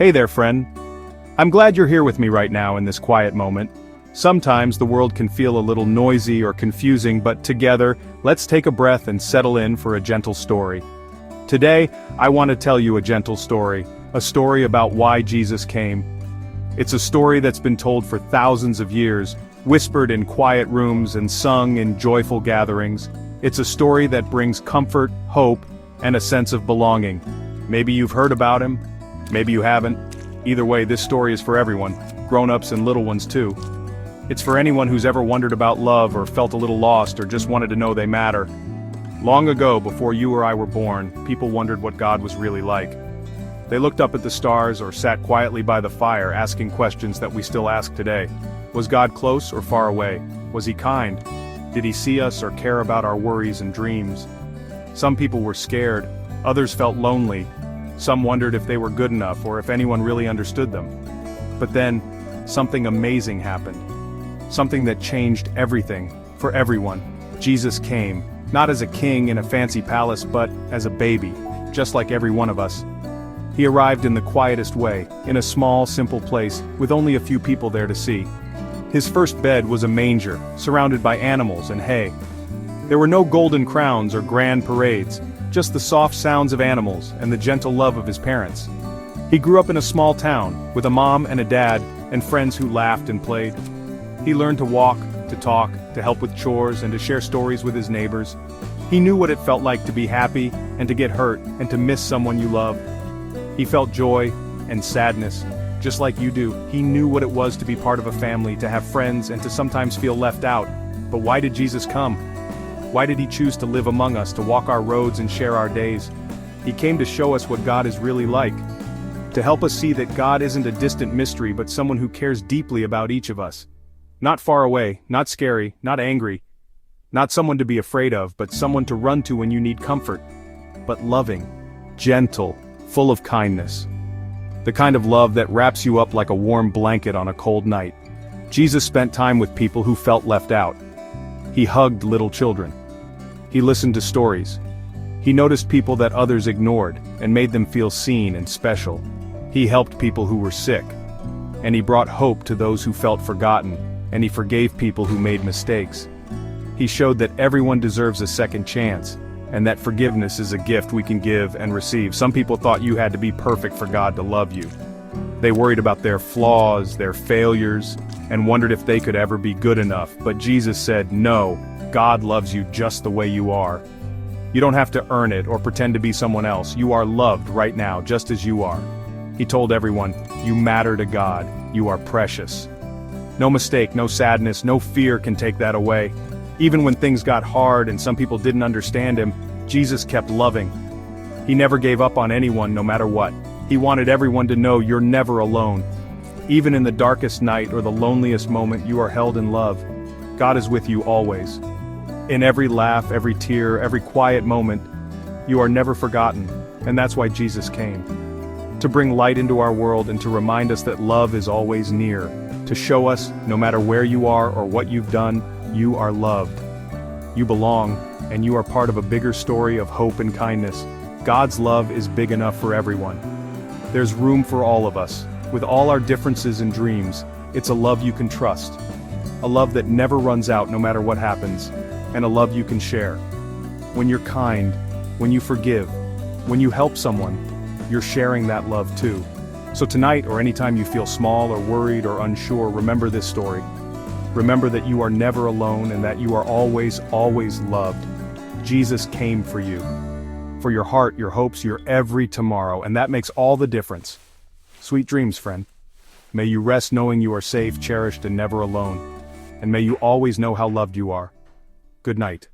Hey there, friend. I'm glad you're here with me right now in this quiet moment. Sometimes the world can feel a little noisy or confusing, but together, let's take a breath and settle in for a gentle story. Today, I want to tell you a gentle story, a story about why Jesus came. It's a story that's been told for thousands of years, whispered in quiet rooms and sung in joyful gatherings. It's a story that brings comfort, hope, and a sense of belonging. Maybe you've heard about him, maybe you haven't. Either way, this story is for everyone, grown-ups and little ones too. It's for anyone who's ever wondered about love or felt a little lost or just wanted to know they matter. Long ago, before you or I were born, people wondered what God was really like. They looked up at the stars or sat quietly by the fire asking questions that we still ask today. Was God close or far away? Was he kind? Did he see us or care about our worries and dreams? Some people were scared, others felt lonely. Some wondered if they were good enough or if anyone really understood them. But then, something amazing happened. Something that changed everything, for everyone. Jesus came, not as a king in a fancy palace but as a baby, just like every one of us. He arrived in the quietest way, in a small, simple place, with only a few people there to see. His first bed was a manger, surrounded by animals and hay. There were no golden crowns or grand parades, just the soft sounds of animals and the gentle love of his parents. He grew up in a small town, with a mom and a dad, and friends who laughed and played. He learned to walk, to talk, to help with chores, and to share stories with his neighbors. He knew what it felt like to be happy, and to get hurt, and to miss someone you loved. He felt joy and sadness, just like you do. He knew what it was to be part of a family, to have friends, and to sometimes feel left out. But why did Jesus come? Why did he choose to live among us, to walk our roads and share our days? He came to show us what God is really like, to help us see that God isn't a distant mystery but someone who cares deeply about each of us. Not far away, not scary, not angry, not someone to be afraid of, but someone to run to when you need comfort. But loving, gentle, full of kindness. The kind of love that wraps you up like a warm blanket on a cold night. Jesus spent time with people who felt left out. He hugged little children. He listened to stories. He noticed people that others ignored, and made them feel seen and special. He helped people who were sick. And he brought hope to those who felt forgotten, and he forgave people who made mistakes. He showed that everyone deserves a second chance, and that forgiveness is a gift we can give and receive. Some people thought you had to be perfect for God to love you. They worried about their flaws, their failures, and wondered if they could ever be good enough. But Jesus said, no, God loves you just the way you are. You don't have to earn it or pretend to be someone else. You are loved right now, just as you are. He told everyone, you matter to God, you are precious. No mistake, no sadness, no fear can take that away. Even when things got hard and some people didn't understand him, Jesus kept loving. He never gave up on anyone, no matter what. He wanted everyone to know you're never alone. Even in the darkest night or the loneliest moment, you are held in love. God is with you always. In every laugh, every tear, every quiet moment, you are never forgotten, and that's why Jesus came. To bring light into our world and to remind us that love is always near. To show us, no matter where you are or what you've done, you are loved. You belong, and you are part of a bigger story of hope and kindness. God's love is big enough for everyone. There's room for all of us. With all our differences and dreams, it's a love you can trust. A love that never runs out no matter what happens, and a love you can share. When you're kind, when you forgive, when you help someone, you're sharing that love too. So tonight, or anytime you feel small or worried or unsure, remember this story. Remember that you are never alone and that you are always, always loved. Jesus came for you. For your heart, your hopes, your every tomorrow, and that makes all the difference. Sweet dreams, friend. May you rest knowing you are safe, cherished, and never alone. And may you always know how loved you are. Good night.